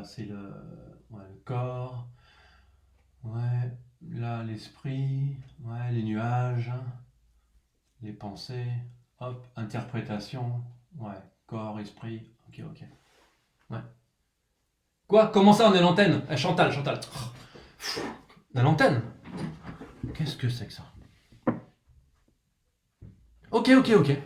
c'est le corps. Ouais, là, l'esprit. Ouais, les nuages. Les pensées. Hop, interprétation. Ouais, corps, esprit. Ok, ok. Ouais. Quoi? Comment ça, on est à l'antenne? Chantal, Chantal. On est à l'antenne? Qu'est-ce que c'est que ça? Ok, ok, ok.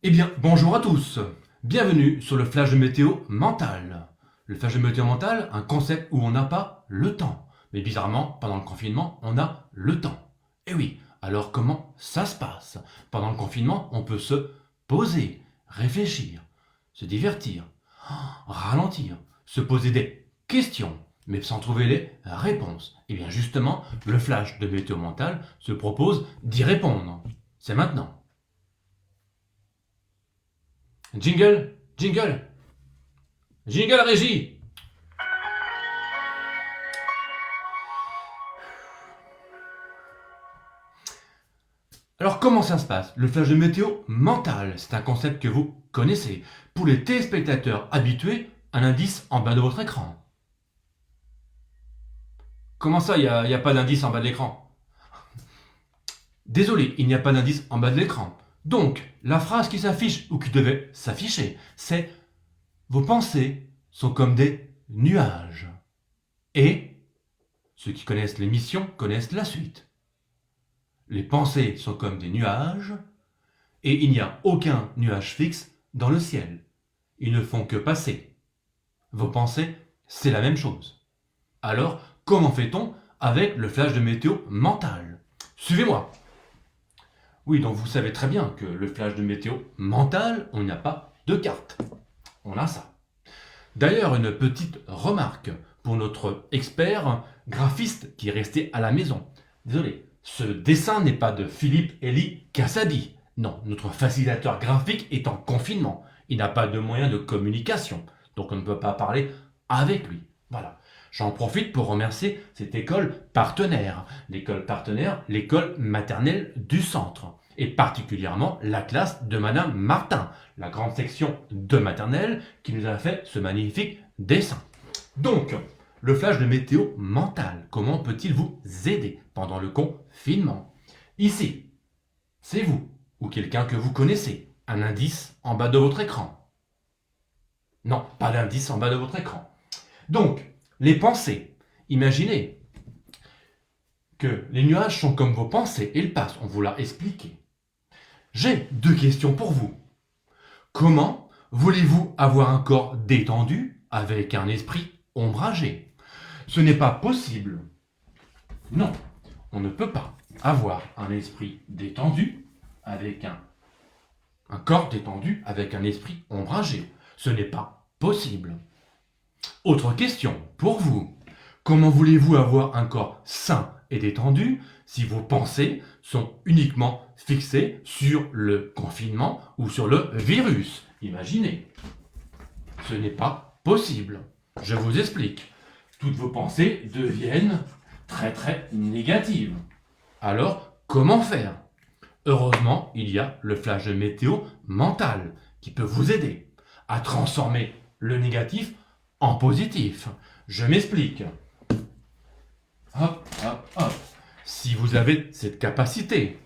Eh bien, bonjour à tous. Bienvenue sur le flash de météo mental. Le flash de météo mental, un concept où on n'a pas le temps. Mais bizarrement, pendant le confinement, on a le temps. Eh oui, alors comment ça se passe? Pendant le confinement, on peut se poser, réfléchir, se divertir, ralentir, se poser des questions, mais sans trouver les réponses. Eh bien justement, le flash de météo mental se propose d'y répondre. C'est maintenant. Jingle, jingle, jingle régie. Alors comment ça se passe? Le flash de météo mental, c'est un concept que vous connaissez. Pour les téléspectateurs habitués, un indice en bas de votre écran. Comment ça, il n'y a pas d'indice en bas de l'écran? Désolé, il n'y a pas d'indice en bas de l'écran. Donc, la phrase qui s'affiche ou qui devait s'afficher, c'est « Vos pensées sont comme des nuages ». Et ceux qui connaissent l'émission connaissent la suite. Les pensées sont comme des nuages et il n'y a aucun nuage fixe dans le ciel. Ils ne font que passer. Vos pensées, c'est la même chose. Alors, comment fait-on avec le flash de météo mental? Suivez-moi. Oui, donc vous savez très bien que le flash de météo mental, on n'a pas de carte. On a ça. D'ailleurs, une petite remarque pour notre expert graphiste qui est resté à la maison. Désolé, ce dessin n'est pas de Philippe Elie Kassadi. Non, notre facilitateur graphique est en confinement. Il n'a pas de moyens de communication, donc on ne peut pas parler avec lui. Voilà. J'en profite pour remercier cette école partenaire. L'école partenaire, l'école maternelle du centre. Et particulièrement la classe de Madame Martin, la grande section de maternelle qui nous a fait ce magnifique dessin. Donc, le flash de météo mental, comment peut-il vous aider pendant le confinement? Ici, c'est vous ou quelqu'un que vous connaissez. Un indice en bas de votre écran. Non, pas d'indice en bas de votre écran. Donc, les pensées. Imaginez que les nuages sont comme vos pensées et ils passent. On vous l'a expliqué. J'ai deux questions pour vous. Comment voulez-vous avoir un corps détendu avec un esprit ombragé? Ce n'est pas possible. Non, on ne peut pas avoir un esprit détendu avec un corps détendu avec un esprit ombragé. Ce n'est pas possible. Autre question pour vous. Comment voulez-vous avoir un corps sain et détendu si vos pensées sont uniquement fixées sur le confinement ou sur le virus? Imaginez. Ce n'est pas possible. Je vous explique. Toutes vos pensées deviennent très très négatives. Alors, comment faire? Heureusement, il y a le flash de météo mental qui peut vous aider à transformer le négatif en positif. Je m'explique. Hop, hop, hop. Si vous avez cette capacité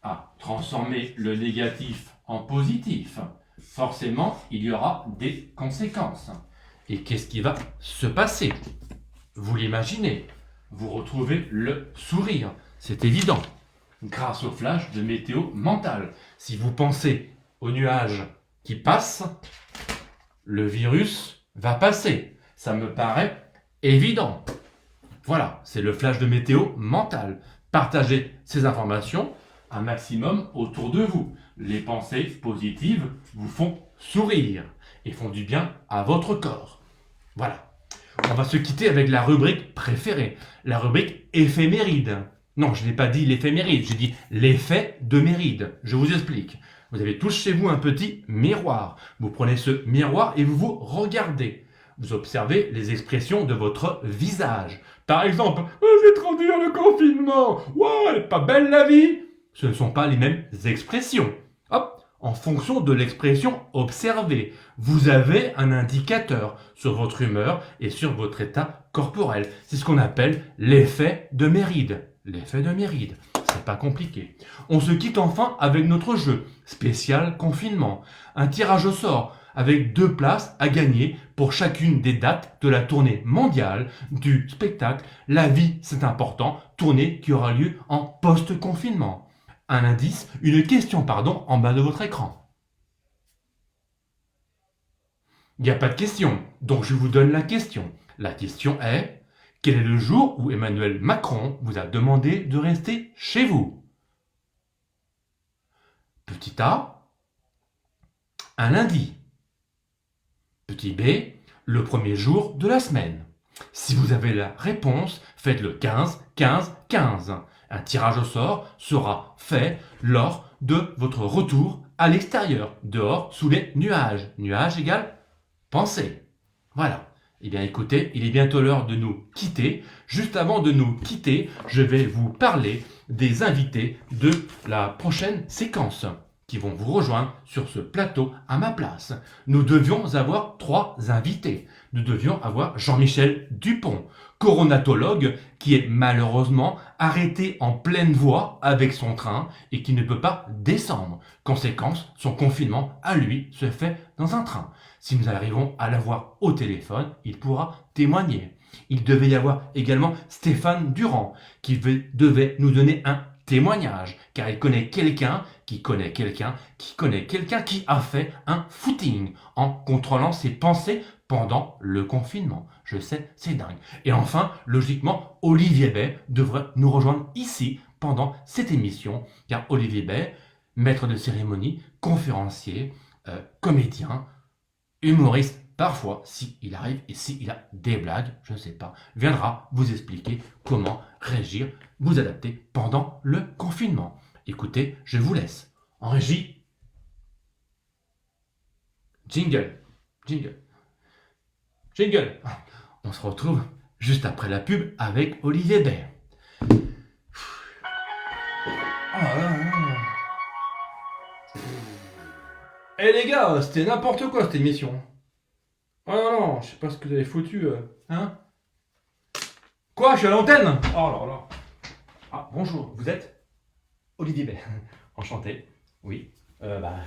à transformer le négatif en positif, forcément, il y aura des conséquences. Et qu'est-ce qui va se passer? Vous l'imaginez, vous retrouvez le sourire, c'est évident, grâce au flash de météo mental. Si vous pensez aux nuages qui passent, le virus va passer. Ça me paraît évident. Voilà, c'est le flash de météo mental. Partagez ces informations un maximum autour de vous. Les pensées positives vous font sourire et font du bien à votre corps. Voilà. On va se quitter avec la rubrique préférée, la rubrique éphéméride. Non, je n'ai pas dit l'éphéméride, j'ai dit l'effet de méride. Je vous explique. Vous avez tous chez vous un petit miroir. Vous prenez ce miroir et vous vous regardez. Vous observez les expressions de votre visage. Par exemple, oh, c'est trop dur le confinement. Wow, elle est pas belle la vie. Ce ne sont pas les mêmes expressions. Hop, en fonction de l'expression observée. Vous avez un indicateur sur votre humeur et sur votre état corporel. C'est ce qu'on appelle l'effet de Méride. L'effet de Méride, c'est pas compliqué. On se quitte enfin avec notre jeu spécial confinement. Un tirage au sort avec 2 places à gagner pour chacune des dates de la tournée mondiale du spectacle La vie c'est important, tournée qui aura lieu en post-confinement. Un indice, une question en bas de votre écran. Il n'y a pas de question, donc je vous donne la question. La question est, quel est le jour où Emmanuel Macron vous a demandé de rester chez vous? Petit A, un lundi. Petit B, le premier jour de la semaine. Si vous avez la réponse, faites le 15, 15, 15. Un tirage au sort sera fait lors de votre retour à l'extérieur, dehors, sous les nuages. Nuages égale pensée. Voilà. Eh bien écoutez, il est bientôt l'heure de nous quitter. Juste avant de nous quitter, je vais vous parler des invités de la prochaine séquence qui vont vous rejoindre sur ce plateau à ma place. Nous devions avoir 3 invités. Nous devions avoir Jean-Michel Dupont, coronatologue qui est malheureusement arrêté en pleine voie avec son train et qui ne peut pas descendre. Conséquence, son confinement à lui se fait dans un train. Si nous arrivons à l'avoir au téléphone, il pourra témoigner. Il devait y avoir également Stéphane Durand qui devait nous donner un témoignage, car il connaît quelqu'un qui connaît quelqu'un qui connaît quelqu'un qui a fait un footing en contrôlant ses pensées pendant le confinement. Je sais, c'est dingue. Et enfin, logiquement, Olivier Bay devrait nous rejoindre ici pendant cette émission, car Olivier Bay, maître de cérémonie, conférencier, comédien, humoriste, parfois, s'il arrive et s'il a des blagues, je ne sais pas, viendra vous expliquer comment réagir, vous adapter pendant le confinement. Écoutez, je vous laisse. En régie, jingle, jingle, jingle. On se retrouve juste après la pub avec Olivier Bay. Eh les gars, c'était n'importe quoi cette émission. Oh non, non, je sais pas ce que vous avez foutu, hein? Quoi, je suis à l'antenne? Oh là là. Ah, bonjour, vous êtes Olivier Bay. Enchanté. Oui.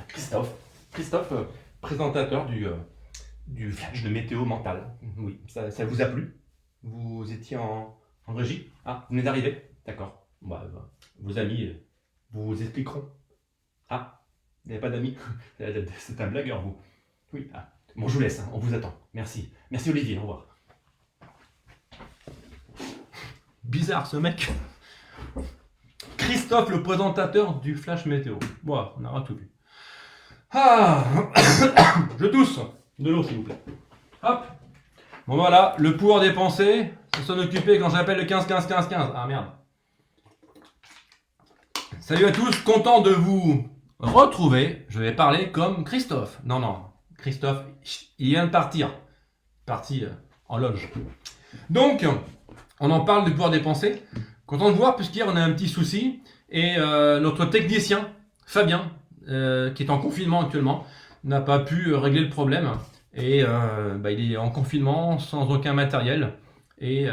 Christophe. Christophe, présentateur du flash de météo mentale. Oui, ça vous a plu? Vous étiez en régie? Ah, vous venez d'arriver? D'accord. Vos amis vous expliqueront. Ah, vous n'avez pas d'amis? C'est un blagueur, vous. Oui, ah. Bon, je vous laisse, on vous attend. Merci. Merci Olivier, au revoir. Bizarre ce mec. Christophe, le présentateur du Flash Météo. Bon, on aura tout vu. Ah, je tousse. De l'eau, s'il vous plaît. Hop. Bon, voilà, le pouvoir des pensées, c'est s'en occuper quand j'appelle le 15 15 15 15. Ah merde. Salut à tous, content de vous retrouver. Je vais parler comme Christophe. Non. Christophe, il vient de partir. Parti en loge. Donc, on en parle du pouvoir des pensées. Content de voir, puisqu'hier on a un petit souci. Et notre technicien, Fabien, qui est en confinement actuellement, n'a pas pu régler le problème. Et il est en confinement, sans aucun matériel. Et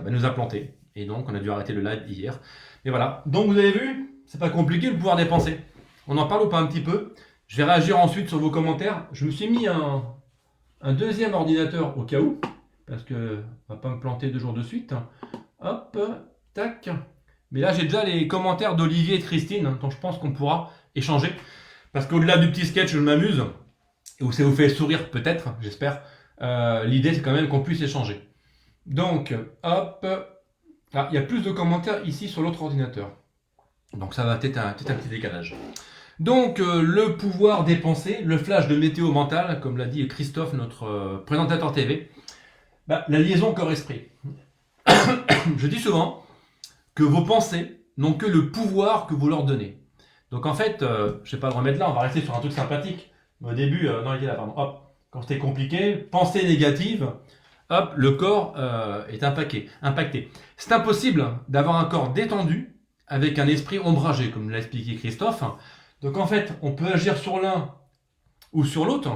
nous a planté. Et donc, on a dû arrêter le live hier. Et voilà. Donc, vous avez vu, c'est pas compliqué le pouvoir des pensées. On en parle ou pas un petit peu? Je vais réagir ensuite sur vos commentaires. Je me suis mis un deuxième ordinateur au cas où, parce que on va pas me planter 2 jours de suite. Hop, tac. Mais là, j'ai déjà les commentaires d'Olivier et de Christine, dont je pense qu'on pourra échanger. Parce qu'au-delà du petit sketch, je m'amuse, ou ça vous fait sourire peut-être, j'espère. L'idée, c'est quand même qu'on puisse échanger. Donc, hop. Ah, il y a plus de commentaires ici sur l'autre ordinateur. Donc ça va peut-être un petit décalage. Donc, le pouvoir des pensées, le flash de météo mentale, comme l'a dit Christophe, notre présentateur TV, la liaison corps-esprit. Je dis souvent que vos pensées n'ont que le pouvoir que vous leur donnez. Donc en fait, je ne vais pas le remettre là, on va rester sur un truc sympathique. Au début, non, il était là, pardon. Hop, quand c'était compliqué, pensée négative, hop, le corps est impacté. C'est impossible d'avoir un corps détendu avec un esprit ombragé, comme l'a expliqué Christophe. Donc en fait, on peut agir sur l'un ou sur l'autre.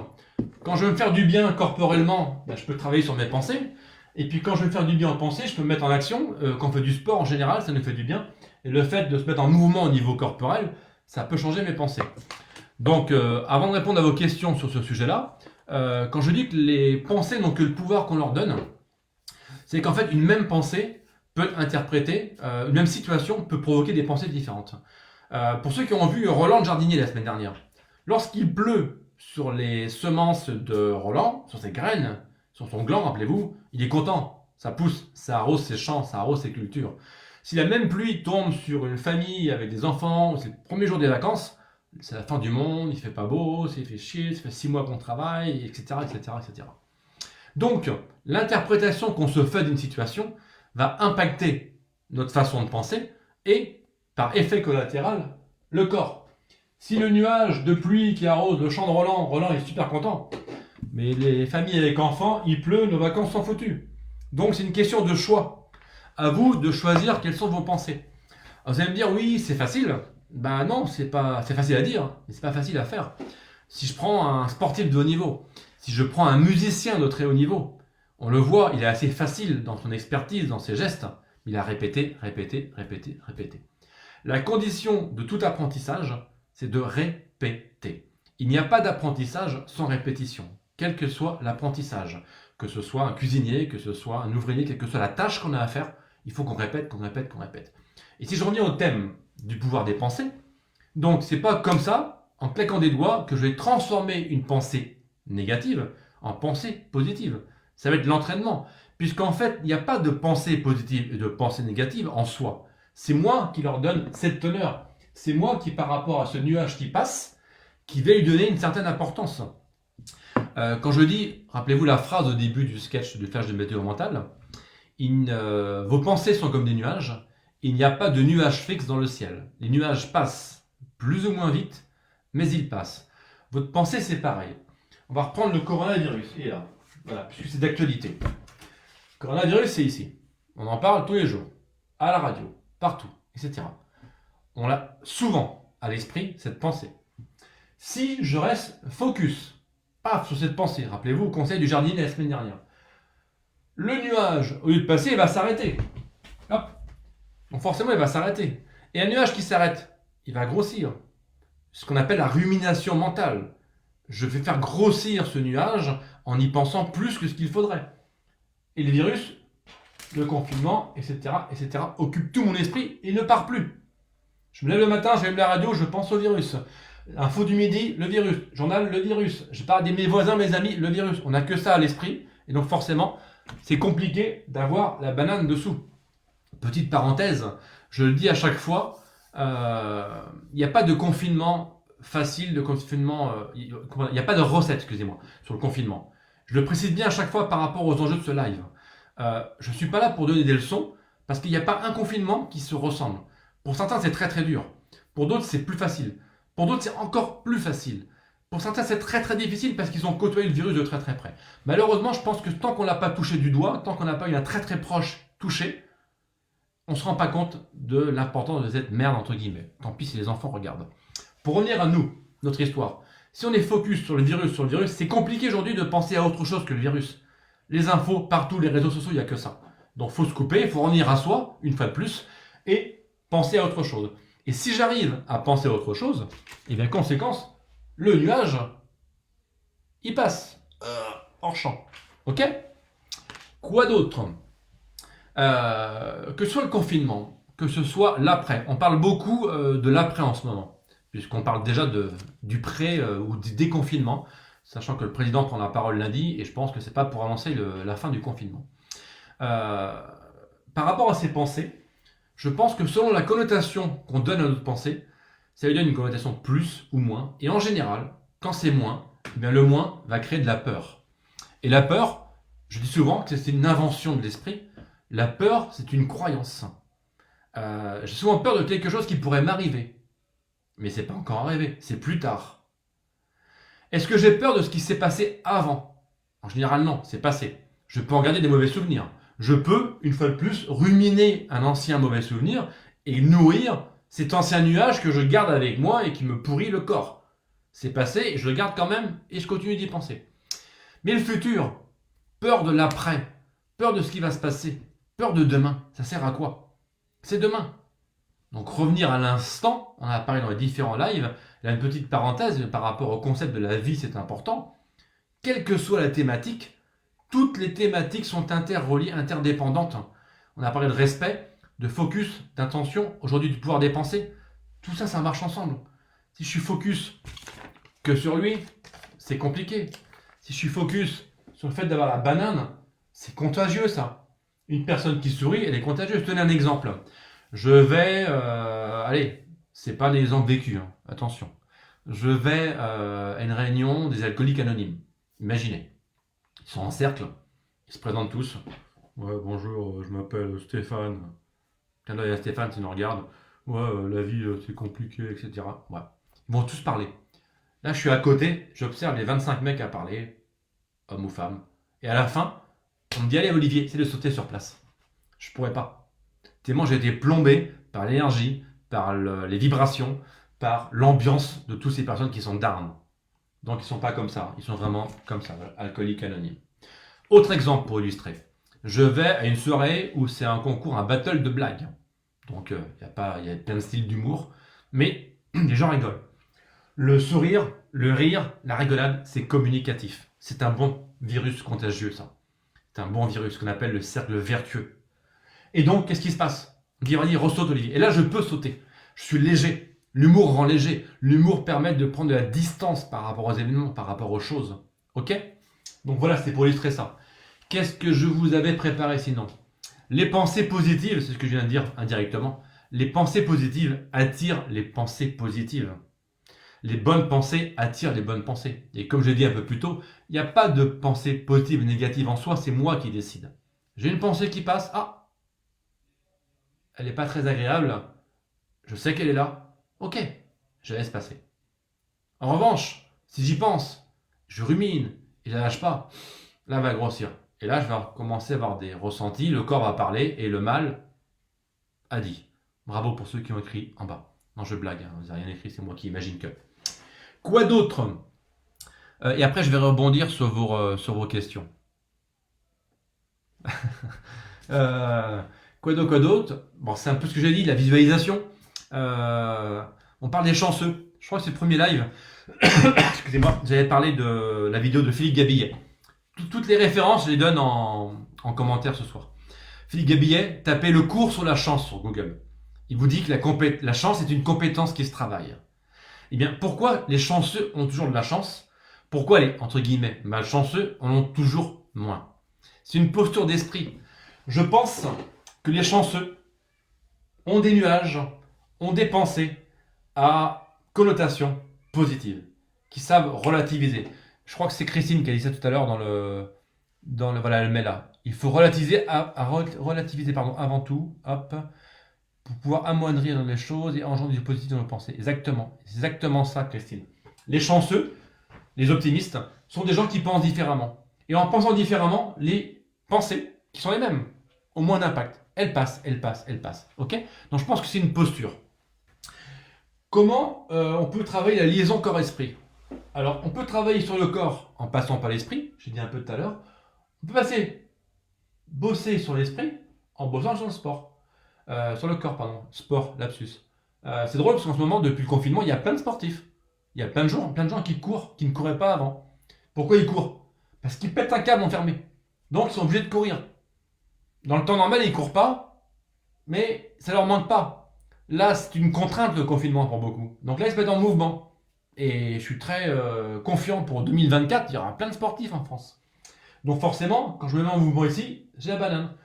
Quand je veux me faire du bien corporellement, ben, je peux travailler sur mes pensées. Et puis quand je veux me faire du bien en pensée, je peux me mettre en action. Quand on fait du sport en général, ça nous fait du bien. Et le fait de se mettre en mouvement au niveau corporel, ça peut changer mes pensées. Donc avant de répondre à vos questions sur ce sujet-là, quand je dis que les pensées n'ont que le pouvoir qu'on leur donne, c'est qu'en fait une même pensée peut être interprétée, une même situation peut provoquer des pensées différentes. Pour ceux qui ont vu Roland le jardinier la semaine dernière, lorsqu'il pleut sur les semences de Roland, sur ses graines, sur son gland, rappelez-vous, il est content, ça pousse, ça arrose ses champs, ça arrose ses cultures. Si la même pluie tombe sur une famille avec des enfants, c'est le premier jour des vacances, c'est la fin du monde, il fait pas beau, il fait chier, ça fait 6 mois qu'on travaille, etc., etc., etc. Donc, l'interprétation qu'on se fait d'une situation va impacter notre façon de penser et, par effet collatéral, le corps. Si le nuage de pluie qui arrose le champ de Roland, Roland est super content, mais les familles avec enfants, il pleut, nos vacances sont foutues. Donc c'est une question de choix. À vous de choisir quelles sont vos pensées. Alors vous allez me dire, oui, c'est facile. Ben non, c'est facile à dire, mais c'est pas facile à faire. Si je prends un sportif de haut niveau, si je prends un musicien de très haut niveau, on le voit, il est assez facile dans son expertise, dans ses gestes. Il a répété, répété, répété, répété. La condition de tout apprentissage, c'est de répéter. Il n'y a pas d'apprentissage sans répétition, quel que soit l'apprentissage. Que ce soit un cuisinier, que ce soit un ouvrier, quelle que soit la tâche qu'on a à faire, il faut qu'on répète, qu'on répète, qu'on répète. Et si je reviens au thème du pouvoir des pensées, donc c'est pas comme ça, en claquant des doigts, que je vais transformer une pensée négative en pensée positive. Ça va être l'entraînement, puisqu'en fait, il n'y a pas de pensée positive et de pensée négative en soi. C'est moi qui leur donne cette teneur. C'est moi qui, par rapport à ce nuage qui passe, qui vais lui donner une certaine importance. Quand je dis, rappelez-vous la phrase au début du sketch du flash de météo mentale, vos pensées sont comme des nuages, il n'y a pas de nuages fixes dans le ciel. Les nuages passent plus ou moins vite, mais ils passent. Votre pensée, c'est pareil. On va reprendre le coronavirus, et là, voilà, puisque c'est d'actualité. Le coronavirus, c'est ici. On en parle tous les jours, à la radio, partout, etc. On a souvent à l'esprit cette pensée. Si je reste focus, paf, sur cette pensée, rappelez-vous au conseil du jardinier la semaine dernière, le nuage, au lieu de passer, il va s'arrêter. Hop. Donc forcément, il va s'arrêter. Et un nuage qui s'arrête, il va grossir. Ce qu'on appelle la rumination mentale. Je vais faire grossir ce nuage en y pensant plus que ce qu'il faudrait. Et le virus, le confinement, etc., etc., occupe tout mon esprit et ne part plus. Je me lève le matin, j'allume la radio, je pense au virus. Info du midi, le virus. Journal, le virus. Je parle de mes voisins, mes amis, le virus. On n'a que ça à l'esprit. Et donc forcément, c'est compliqué d'avoir la banane dessous. Petite parenthèse, je le dis à chaque fois, il n'y a pas de confinement facile, il n'y a pas de recette, excusez-moi, sur le confinement. Je le précise bien à chaque fois par rapport aux enjeux de ce live. Je ne suis pas là pour donner des leçons, parce qu'il n'y a pas un confinement qui se ressemble. Pour certains, c'est très très dur. Pour d'autres, c'est plus facile. Pour d'autres, c'est encore plus facile. Pour certains, c'est très très difficile parce qu'ils ont côtoyé le virus de très très près. Malheureusement, je pense que tant qu'on ne l'a pas touché du doigt, tant qu'on n'a pas eu un très très proche touché, on ne se rend pas compte de l'importance de cette merde, entre guillemets. Tant pis si les enfants regardent. Pour revenir à nous, notre histoire. Si on est focus sur le virus, c'est compliqué aujourd'hui de penser à autre chose que le virus. Les infos, partout, les réseaux sociaux, il n'y a que ça. Donc il faut se couper, il faut revenir à soi, une fois de plus, et penser à autre chose. Et si j'arrive à penser à autre chose, et bien conséquence, le nuage, il passe hors champ. Ok? Quoi d'autre? Que ce soit le confinement, que ce soit l'après. On parle beaucoup de l'après en ce moment, puisqu'on parle déjà du pré ou du déconfinement, sachant que le président prend la parole lundi, et je pense que c'est pas pour annoncer la fin du confinement. Par rapport à ces pensées, je pense que selon la connotation qu'on donne à notre pensée, ça lui donne une connotation plus ou moins, et en général, quand c'est moins, eh bien le moins va créer de la peur. Et la peur, je dis souvent que c'est une invention de l'esprit. La peur, c'est une croyance. J'ai souvent peur de quelque chose qui pourrait m'arriver. Mais c'est pas encore arrivé, c'est plus tard. Est-ce que j'ai peur de ce qui s'est passé avant? En général, non, c'est passé. Je peux en garder des mauvais souvenirs. Je peux, une fois de plus, ruminer un ancien mauvais souvenir et nourrir cet ancien nuage que je garde avec moi et qui me pourrit le corps. C'est passé, je le garde quand même et je continue d'y penser. Mais le futur, peur de l'après, peur de ce qui va se passer, peur de demain, ça sert à quoi? C'est demain. Donc revenir à l'instant, on a parlé dans les différents lives, là une petite parenthèse par rapport au concept de la vie, c'est important. Quelle que soit la thématique, toutes les thématiques sont interreliées, interdépendantes. On a parlé de respect, de focus, d'intention, aujourd'hui du pouvoir des pensées. Tout ça, ça marche ensemble. Si je suis focus que sur lui, c'est compliqué. Si je suis focus sur le fait d'avoir la banane, c'est contagieux ça. Une personne qui sourit, elle est contagieuse. Tenez un exemple. Je vais... allez, c'est pas des exemples vécus, hein, attention. Je vais à une réunion des alcooliques anonymes. Imaginez. Ils sont en cercle, ils se présentent tous. Ouais, bonjour, je m'appelle Stéphane. Clin d'œil à Stéphane, tu nous regardes. Ouais, la vie, c'est compliqué, etc. Ouais. Ils vont tous parler. Là, je suis à côté, j'observe les 25 mecs à parler, hommes ou femmes. Et à la fin, on me dit, allez Olivier, c'est de sauter sur place. Je pourrais pas. Tellement j'ai été plombé par l'énergie, par les vibrations, par l'ambiance de toutes ces personnes qui sont down. Donc ils sont pas comme ça, ils sont vraiment comme ça, alcooliques anonymes. Autre exemple pour illustrer. Je vais à une soirée où c'est un concours, un battle de blagues. Donc il y a plein de styles d'humour, mais les gens rigolent. Le sourire, le rire, la rigolade, c'est communicatif. C'est un bon virus contagieux, ça. C'est un bon virus qu'on appelle le cercle vertueux. Et donc, qu'est-ce qui se passe? On dit, vas-y, ressaute Olivier. Et là, je peux sauter. Je suis léger. L'humour rend léger. L'humour permet de prendre de la distance par rapport aux événements, par rapport aux choses. Ok? Donc voilà, c'est pour illustrer ça. Qu'est-ce que je vous avais préparé sinon? Les pensées positives, c'est ce que je viens de dire indirectement. Les pensées positives attirent les pensées positives. Les bonnes pensées attirent les bonnes pensées. Et comme je l'ai dit un peu plus tôt, il n'y a pas de pensée positive et négative en soi, c'est moi qui décide. J'ai une pensée qui passe, ah, elle n'est pas très agréable, je sais qu'elle est là, ok, je la laisse passer. En revanche, si j'y pense, je rumine, et je la lâche pas, là elle va grossir. Et là je vais commencer à avoir des ressentis, le corps va parler et le mal a dit. Bravo pour ceux qui ont écrit en bas. Non, je blague, hein, vous n'avez rien écrit, c'est moi qui imagine que. Quoi d'autre? Et après je vais rebondir sur vos questions. Quoi d'autre? Bon, c'est un peu ce que j'ai dit, la visualisation. On parle des chanceux. Je crois que c'est le premier live. Excusez-moi, j'avais parlé de la vidéo de Philippe Gabillet. Toutes les références, je les donne en commentaire ce soir. Philippe Gabillet, tapez le cours sur la chance sur Google. Il vous dit que la chance est une compétence qui se travaille. Eh bien, pourquoi les chanceux ont toujours de la chance? Pourquoi les, entre guillemets, malchanceux en ont toujours moins? C'est une posture d'esprit. Je pense que les chanceux ont des nuages, ont des pensées à connotation positive, qui savent relativiser. Je crois que c'est Christine qui a dit ça tout à l'heure voilà, elle met là. Il faut relativiser, relativiser avant tout, hop, pour pouvoir amoindrir les choses et engendrer du positif dans nos pensées. Exactement, c'est exactement ça, Christine. Les chanceux, les optimistes, sont des gens qui pensent différemment. Et en pensant différemment, les pensées, qui sont les mêmes, ont moins d'impact. Elles passent. Ok? Donc je pense que c'est une posture. Comment on peut travailler la liaison corps-esprit? Alors, on peut travailler sur le corps en passant par l'esprit, j'ai dit un peu tout à l'heure. On peut bosser sur l'esprit en bossant sur le sport. Sur le corps, pardon. Sport, lapsus. C'est drôle parce qu'en ce moment, depuis le confinement, il y a plein de sportifs. Il y a plein de gens qui courent, qui ne couraient pas avant. Pourquoi ils courent? Parce qu'ils pètent un câble enfermé. Donc, ils sont obligés de courir. Dans le temps normal, ils ne courent pas, mais ça leur manque pas. Là, c'est une contrainte le confinement pour beaucoup. Donc là, ils se mettent en mouvement. Et je suis très confiant pour 2024, il y aura plein de sportifs en France. Donc forcément, quand je me mets en mouvement ici, j'ai la banane.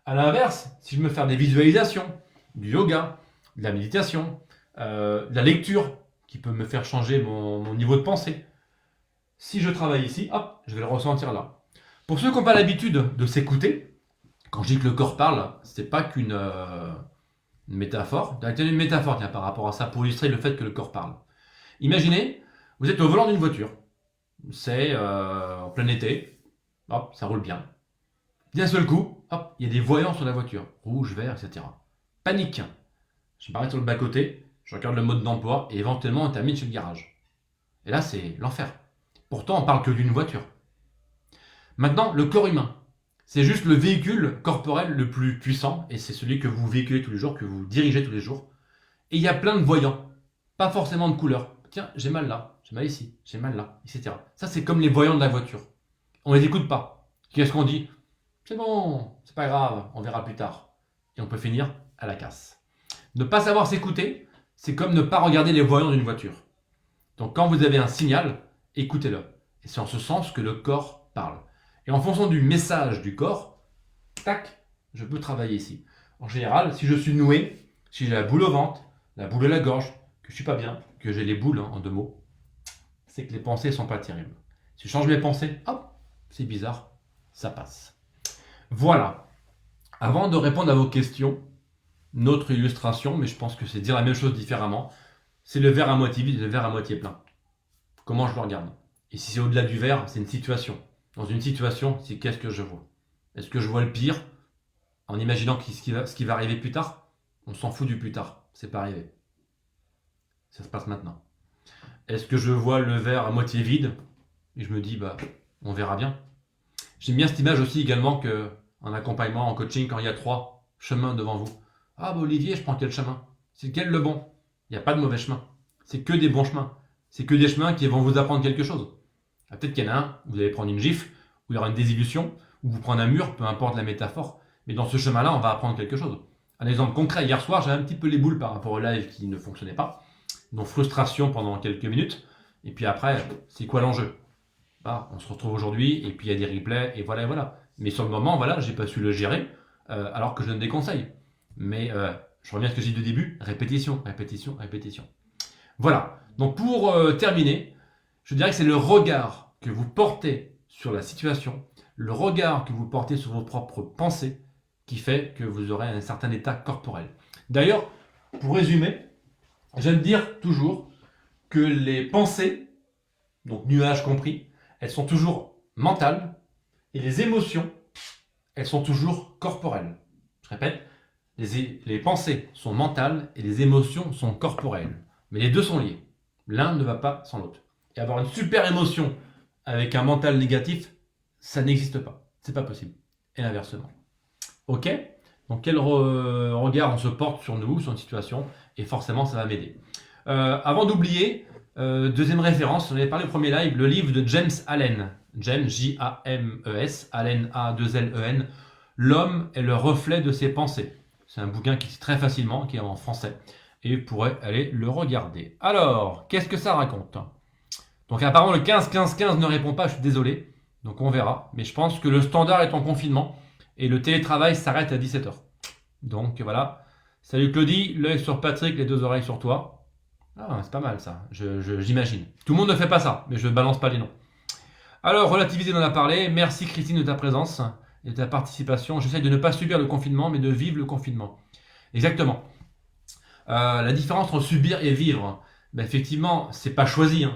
A l'inverse, si je me fais des visualisations, du yoga, de la méditation, de la lecture, qui peut me faire changer mon niveau de pensée, si je travaille ici, hop, je vais le ressentir là. Pour ceux qui n'ont pas l'habitude de s'écouter, quand je dis que le corps parle, c'est pas qu'une métaphore. Une métaphore tiens, par rapport à ça, pour illustrer le fait que le corps parle. Imaginez, vous êtes au volant d'une voiture. C'est en plein été. Hop, ça roule bien. D'un seul coup, hop, il y a des voyants sur la voiture. Rouge, vert, etc. Panique. Je m'arrête sur le bas-côté. je regarde le mode d'emploi et éventuellement on termine chez le garage. Et là, c'est l'enfer. Pourtant, on parle que d'une voiture. Maintenant, le corps humain. C'est juste le véhicule corporel le plus puissant et c'est celui que vous véhiculez tous les jours, que vous dirigez tous les jours. Et il y a plein de voyants, pas forcément de couleur. Tiens, j'ai mal là, j'ai mal ici, j'ai mal là, etc. Ça, c'est comme les voyants de la voiture. On les écoute pas. Qu'est-ce qu'on dit? C'est bon, c'est pas grave, on verra plus tard. Et on peut finir à la casse. Ne pas savoir s'écouter, c'est comme ne pas regarder les voyants d'une voiture. Donc quand vous avez un signal, écoutez-le. Et c'est en ce sens que le corps parle. Et en fonction du message du corps, tac, je peux travailler ici. En général, si je suis noué, si j'ai la boule au ventre, la boule à la gorge, que je suis pas bien, que j'ai les boules en 2 mots, c'est que les pensées sont pas terribles. Si je change mes pensées, hop, c'est bizarre, ça passe. Voilà. Avant de répondre à vos questions, notre illustration, mais je pense que c'est dire la même chose différemment, c'est le verre à moitié vide et le verre à moitié plein. Comment je le regarde? Et si c'est au-delà du verre, c'est une situation. Dans une situation, c'est qu'est-ce que je vois? Est-ce que je vois le pire en imaginant ce qui va arriver plus tard? On s'en fout du plus tard, c'est pas arrivé. Ça se passe maintenant. Est-ce que je vois le verre à moitié vide et je me dis, on verra bien. J'aime bien cette image aussi également que en accompagnement, en coaching, quand il y a 3 chemins devant vous. Ah Olivier, je prends quel chemin? C'est lequel le bon? Il n'y a pas de mauvais chemin. C'est que des bons chemins. C'est que des chemins qui vont vous apprendre quelque chose. Peut-être qu'il y en a un, vous allez prendre une gifle, ou il y aura une désillusion, ou vous prendre un mur, peu importe la métaphore. Mais dans ce chemin-là, on va apprendre quelque chose. Un exemple concret, hier soir, j'avais un petit peu les boules par rapport au live qui ne fonctionnait pas. Donc frustration pendant quelques minutes. Et puis après, c'est quoi l'enjeu? On se retrouve aujourd'hui, et puis il y a des replays, et voilà, et voilà. Mais sur le moment, voilà, j'ai pas su le gérer, alors que je donne des conseils. Mais je reviens à ce que j'ai dit au début, répétition, répétition, répétition. Voilà. Donc pour terminer, je dirais que c'est le regard que vous portez sur la situation, le regard que vous portez sur vos propres pensées, qui fait que vous aurez un certain état corporel. D'ailleurs, pour résumer, j'aime dire toujours que les pensées, donc nuages compris, elles sont toujours mentales, et les émotions, elles sont toujours corporelles. Je répète, les pensées sont mentales et les émotions sont corporelles. Mais les deux sont liés. L'un ne va pas sans l'autre. Et avoir une super émotion avec un mental négatif, ça n'existe pas. C'est pas possible. Et inversement. Ok? Donc quel regard on se porte sur nous, sur une situation, et forcément ça va m'aider. Avant d'oublier, deuxième référence, on avait parlé au premier live, le livre de James Allen. James, J-A-M-E-S, Allen, A-2-L-E-N. L'homme est le reflet de ses pensées. C'est un bouquin qui se lit très facilement, qui est en français. Et vous pourrez aller le regarder. Alors, qu'est-ce que ça raconte? Donc apparemment le 15-15-15 ne répond pas, je suis désolé. Donc on verra. Mais je pense que le standard est en confinement. Et le télétravail s'arrête à 17h. Donc voilà. Salut Claudie, l'œil sur Patrick, les 2 oreilles sur toi. Ah, c'est pas mal ça, j'imagine. Tout le monde ne fait pas ça, mais je ne balance pas les noms. Alors, relativiser, on en a parlé. Merci Christine de ta présence et de ta participation. J'essaie de ne pas subir le confinement, mais de vivre le confinement. Exactement. La différence entre subir et vivre, effectivement, c'est pas choisi.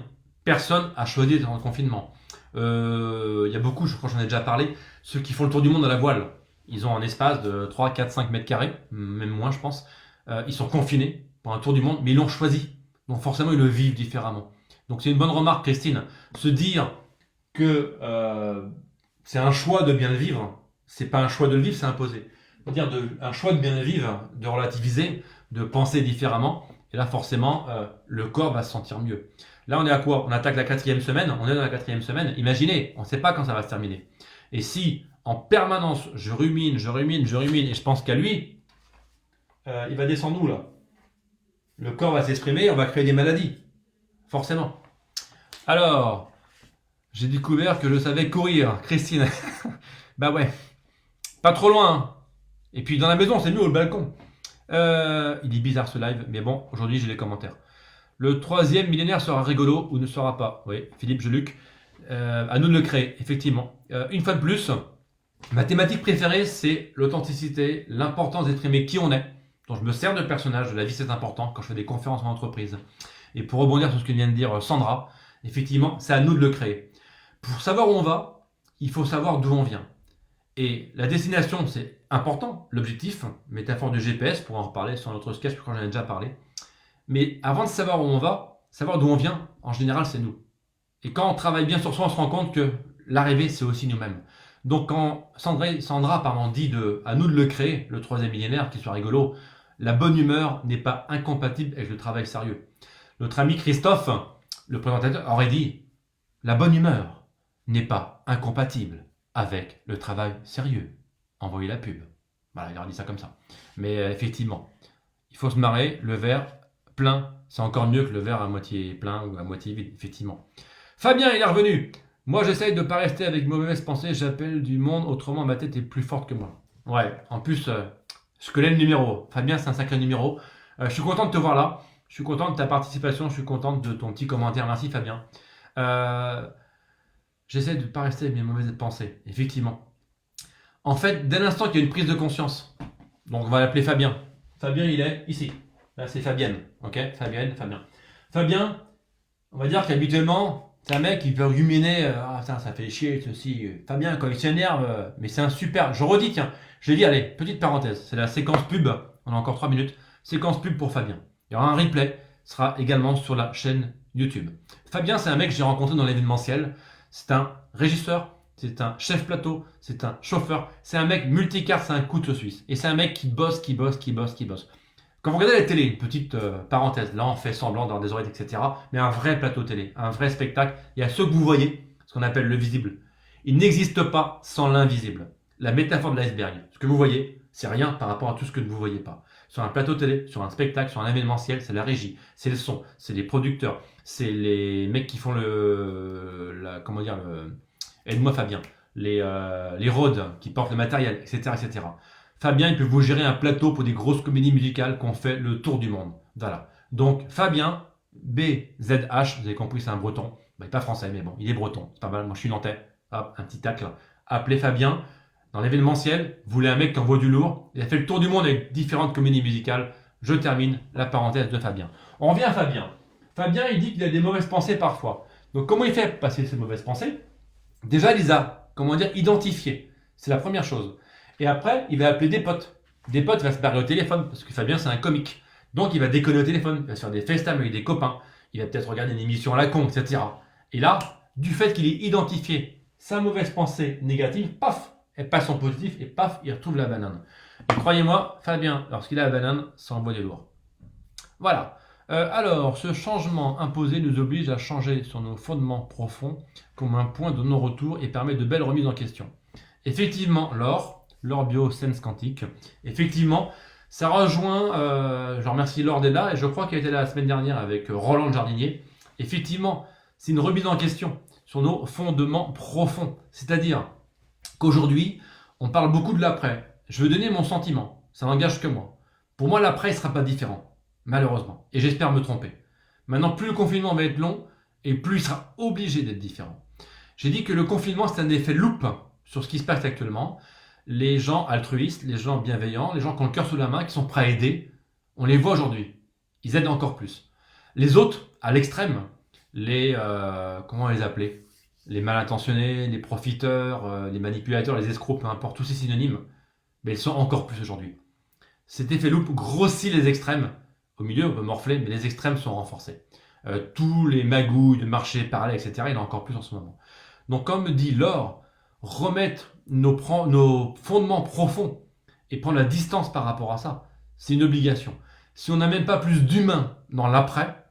Personne a choisi d'être en confinement. Il y a beaucoup, je crois que j'en ai déjà parlé, ceux qui font le tour du monde à la voile. Ils ont un espace de 3, 4, 5 mètres carrés, même moins je pense. Ils sont confinés pour un tour du monde, mais ils l'ont choisi. Donc forcément, ils le vivent différemment. Donc c'est une bonne remarque, Christine. Se dire que c'est un choix de bien le vivre, c'est pas un choix de le vivre, c'est imposé. C'est-à-dire un choix de bien le vivre, de relativiser, de penser différemment. Et là, forcément, le corps va se sentir mieux. Là, on est à quoi? On attaque la 4e semaine. On est dans la 4e semaine. Imaginez, on ne sait pas quand ça va se terminer. Et si, en permanence, je rumine, et je pense qu'à lui, il va descendre où, là? Le corps va s'exprimer, on va créer des maladies. Forcément. Alors, j'ai découvert que je savais courir. Christine. Bah ouais. Pas trop loin. Hein. Et puis, dans la maison, c'est mieux, au balcon. Il est bizarre ce live, mais bon, aujourd'hui, j'ai les commentaires. Le 3e millénaire sera rigolo ou ne sera pas. Oui, Philippe Geluc. À nous de le créer, effectivement. Une fois de plus, ma thématique préférée, c'est l'authenticité, l'importance d'exprimer qui on est. Donc je me sers de personnage, de la vie c'est important quand je fais des conférences en entreprise. Et pour rebondir sur ce que vient de dire Sandra, effectivement, c'est à nous de le créer. Pour savoir où on va, il faut savoir d'où on vient. Et la destination, c'est important. L'objectif, métaphore du GPS, pour en reparler sur notre sketch, quand j'en ai déjà parlé. Mais avant de savoir où on va, savoir d'où on vient, en général, c'est nous. Et quand on travaille bien sur soi, on se rend compte que l'arrivée, c'est aussi nous-mêmes. Donc quand Sandra dit à nous de le créer, le troisième millénaire, qui soit rigolo, la bonne humeur n'est pas incompatible avec le travail sérieux. Notre ami Christophe, le présentateur, aurait dit, la bonne humeur n'est pas incompatible avec le travail sérieux. Envoyez la pub. Voilà, il aurait dit ça comme ça. Mais effectivement, il faut se marrer, le verre plein, c'est encore mieux que le verre à moitié plein ou à moitié vide, effectivement. Fabien, il est revenu. Moi, j'essaye de ne pas rester avec mauvaises pensées, j'appelle du monde, autrement ma tête est plus forte que moi. Ouais, en plus, je connais le numéro. Fabien, c'est un sacré numéro. Je suis content de te voir là. Je suis content de ta participation, je suis content de ton petit commentaire. Merci Fabien. J'essaie de ne pas rester avec mes mauvaises pensées, effectivement. En fait, dès l'instant qu'il y a une prise de conscience, donc on va l'appeler Fabien. Fabien, il est ici. Là, c'est Fabienne. Ok, Fabienne, Fabien. Fabien, on va dire qu'habituellement, c'est un mec qui peut ruminer. Ah, ça fait chier, ceci. Fabien, quand il s'énerve, mais c'est un super. Je redis, tiens, je l'ai dit, allez, petite parenthèse. C'est la séquence pub. On a encore 3 minutes. Séquence pub pour Fabien. Il y aura un replay. Sera également sur la chaîne YouTube. Fabien, c'est un mec que j'ai rencontré dans l'événementiel. C'est un régisseur, c'est un chef plateau, c'est un chauffeur, c'est un mec multicarte, c'est un couteau suisse. Et c'est un mec qui bosse. Quand vous regardez la télé, une petite parenthèse, là on fait semblant d'avoir des oreilles, etc. Mais un vrai plateau télé, un vrai spectacle, il y a ce que vous voyez, ce qu'on appelle le visible. Il n'existe pas sans l'invisible. La métaphore de l'iceberg. Ce que vous voyez, c'est rien par rapport à tout ce que vous ne voyez pas. Sur un plateau télé, sur un spectacle, sur un événementiel, c'est la régie, c'est le son, c'est les producteurs, c'est les mecs qui font aide-moi Fabien, les roads qui portent le matériel, etc., etc. Fabien, il peut vous gérer un plateau pour des grosses comédies musicales qu'on fait le tour du monde. Voilà. Donc Fabien, BZH, vous avez compris, c'est un breton. Il n'est pas français, mais bon, il est breton. C'est pas mal. Moi, je suis nantais. Hop, un petit tacle. Appelez Fabien. Dans l'événementiel, vous voulez un mec qui envoie du lourd. Il a fait le tour du monde avec différentes comédies musicales. Je termine la parenthèse de Fabien. On revient à Fabien. Fabien, il dit qu'il a des mauvaises pensées parfois. Donc comment il fait pour passer ces mauvaises pensées? Déjà, il les a, identifiées. C'est la première chose. Et après, il va appeler des potes. Des potes, il va se parler au téléphone, parce que Fabien, c'est un comique. Donc, il va déconner au téléphone, il va se faire des FaceTime avec des copains. Il va peut-être regarder une émission à la con, etc. Et là, du fait qu'il ait identifié sa mauvaise pensée négative, paf, elle passe en positif, et paf, il retrouve la banane. Et croyez-moi, Fabien, lorsqu'il a la banane, ça envoie du lourd. Voilà. Alors, ce changement imposé nous oblige à changer sur nos fondements profonds comme un point de non-retour et permet de belles remises en question. Effectivement, Laure Bio-Sense Quantique, effectivement, ça rejoint, je remercie Laure d'être là, et je crois qu'elle était là la semaine dernière avec Roland le jardinier. Effectivement, c'est une remise en question sur nos fondements profonds. C'est-à-dire qu'aujourd'hui, on parle beaucoup de l'après. Je veux donner mon sentiment, ça n'engage que moi. Pour moi, l'après ne sera pas différent, malheureusement, et j'espère me tromper. Maintenant, plus le confinement va être long, et plus il sera obligé d'être différent. J'ai dit que le confinement, c'est un effet loupe sur ce qui se passe actuellement. Les gens altruistes, les gens bienveillants, les gens qui ont le cœur sous la main, qui sont prêts à aider, on les voit aujourd'hui. Ils aident encore plus. Les autres, à l'extrême, comment on les appeler? Les mal intentionnés, les profiteurs, les manipulateurs, les escrocs, peu importe, tous ces synonymes, mais ils sont encore plus aujourd'hui. Cet effet loupe grossit les extrêmes. Au milieu, on peut morfler, mais les extrêmes sont renforcés. Tous les magouilles de marché parallèle, etc., il y en a encore plus en ce moment. Donc, comme dit Laure, remettre nos fondements profonds et prendre la distance par rapport à ça, c'est une obligation. Si on n'a même pas plus d'humain dans l'après,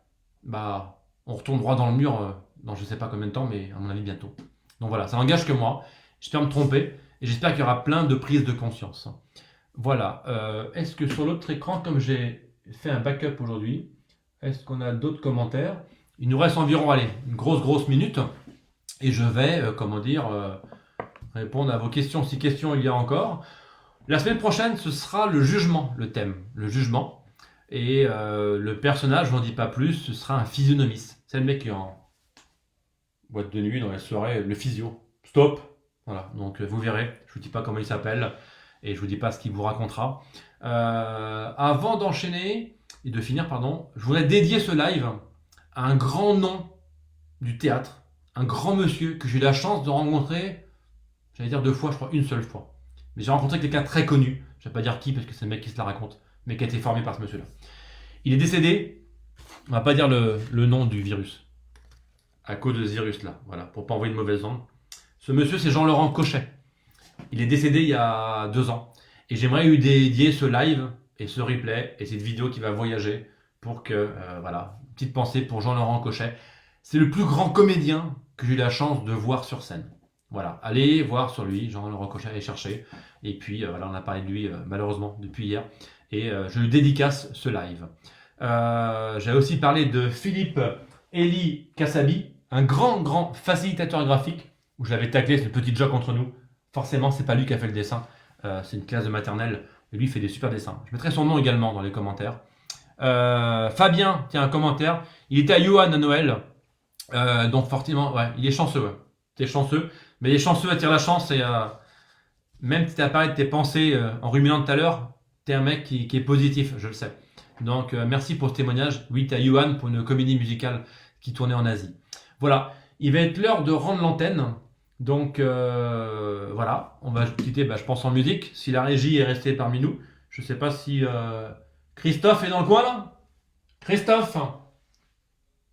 on retourne droit dans le mur dans je ne sais pas combien de temps, mais à mon avis bientôt. Donc voilà, ça n'engage que moi. J'espère me tromper et j'espère qu'il y aura plein de prises de conscience. Voilà. Est-ce que sur l'autre écran, comme j'ai fait un backup aujourd'hui, est-ce qu'on a d'autres commentaires? Il nous reste environ, une grosse minute. Et je vais, répondre à vos questions, si questions il y a encore. La semaine prochaine, ce sera le jugement, le thème, le jugement. Et le personnage, je n'en dis pas plus, ce sera un physionomiste. C'est le mec qui est en boîte de nuit, dans la soirée, le physio. Stop. Voilà, donc vous verrez, je ne vous dis pas comment il s'appelle, et je ne vous dis pas ce qu'il vous racontera. Avant d'enchaîner, et de finir, je voudrais dédier ce live à un grand nom du théâtre, un grand monsieur que j'ai eu la chance de rencontrer, j'allais dire 2 fois, je crois une seule fois. Mais j'ai rencontré quelqu'un très connu, je ne vais pas dire qui parce que c'est le mec qui se la raconte, mais qui a été formé par ce monsieur-là. Il est décédé, On va pas dire le nom du virus. À cause de ce virus-là, voilà, pour pas envoyer de mauvaises ondes. Ce monsieur, c'est Jean-Laurent Cochet. Il est décédé il y a 2 ans. Et j'aimerais lui dédier ce live et ce replay et cette vidéo qui va voyager pour que, voilà, une petite pensée pour Jean-Laurent Cochet. C'est le plus grand comédien que j'ai eu la chance de voir sur scène. Voilà, allez voir sur lui, Jean-Laurent Cochet, allez chercher. Et puis, voilà, on a parlé de lui, malheureusement, depuis hier. Et je lui dédicace ce live. J'ai aussi parlé de Philippe Elie Kassabi, un grand facilitateur graphique, où je l'avais taclé, c'est le petit joke entre nous. Forcément, c'est pas lui qui a fait le dessin, c'est une classe de maternelle, et lui il fait des super dessins. Je mettrai son nom également dans les commentaires. Fabien, tiens, un commentaire. Il était à Johan à Noël, donc forcément, ouais, il est chanceux. Ouais. T'es chanceux, mais les chanceux attirent la chance, et même si t'as parlé de tes pensées en ruminant tout à l'heure, t'es un mec qui est positif, je le sais. Donc merci pour ce témoignage. Oui, t'es à Yuan pour une comédie musicale qui tournait en Asie. Voilà, il va être l'heure de rendre l'antenne. Donc voilà, on va quitter, je pense, en musique. Si la régie est restée parmi nous, je sais pas si Christophe est dans le coin là. Christophe,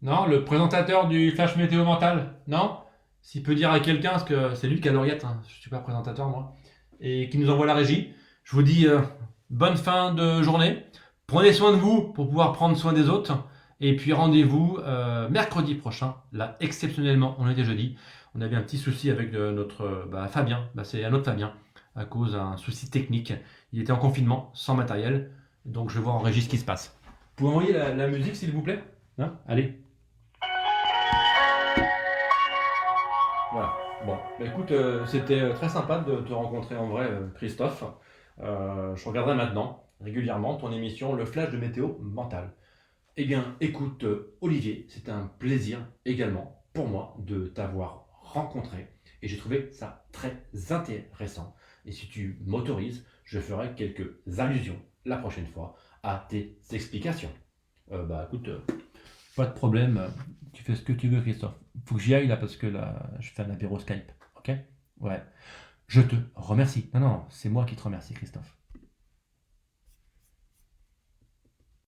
non, le présentateur du Flash Météo Mental, non. S'il peut dire à quelqu'un, parce que c'est lui qui a l'oreillette, hein, je suis pas présentateur moi, et qui nous envoie la régie. Je vous dis bonne fin de journée. Prenez soin de vous pour pouvoir prendre soin des autres. Et puis rendez-vous mercredi prochain. Là, exceptionnellement, on était jeudi. On avait un petit souci avec notre Fabien. C'est un autre Fabien à cause d'un souci technique. Il était en confinement, sans matériel. Donc je vais voir en régie ce qui se passe. Vous pouvez envoyer la musique s'il vous plaît, hein? Allez. Voilà. Bon, écoute, c'était très sympa de te rencontrer en vrai, Christophe. Je regarderai maintenant, régulièrement, ton émission Le Flash de Météo Mental. Eh bien, écoute, Olivier, c'était un plaisir également pour moi de t'avoir rencontré. Et j'ai trouvé ça très intéressant. Et si tu m'autorises, je ferai quelques allusions la prochaine fois à tes explications. Écoute, pas de problème. Tu fais ce que tu veux, Christophe. Faut que j'y aille là parce que là, je fais un apéro Skype. Ok? Ouais. Je te remercie. Non, c'est moi qui te remercie, Christophe.